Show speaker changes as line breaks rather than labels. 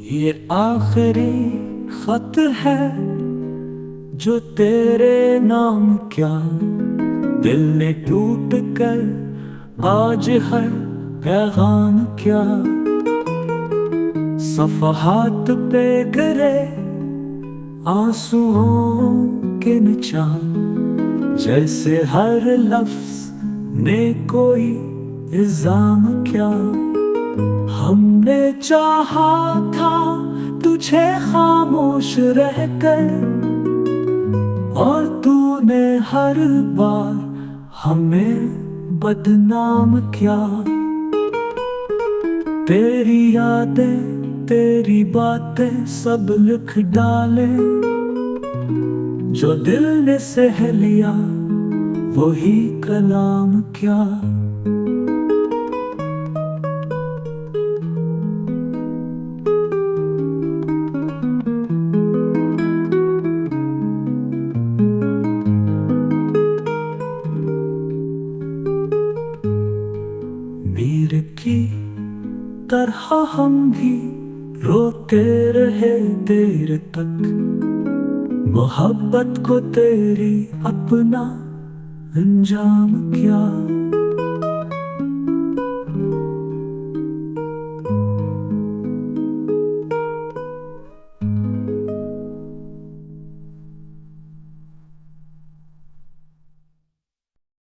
ये आखिरी खत है जो तेरे नाम क्या, दिल ने टूट कर आज है पैगाम क्या। सफ़हात पे गिरे आंसुओं के निशान, जैसे हर लफ्ज ने कोई इल्जाम क्या। हमने चाहा था तुझे खामोश रहकर, और तूने हर बार हमें बदनाम किया। तेरी यादें तेरी बातें सब लिख डाले, जो दिल ने सह लिया वही कलाम क्या। मीर की तरह हम भी रोते रहे देर तक, मोहब्बत को तेरी अपना अंजाम क्या।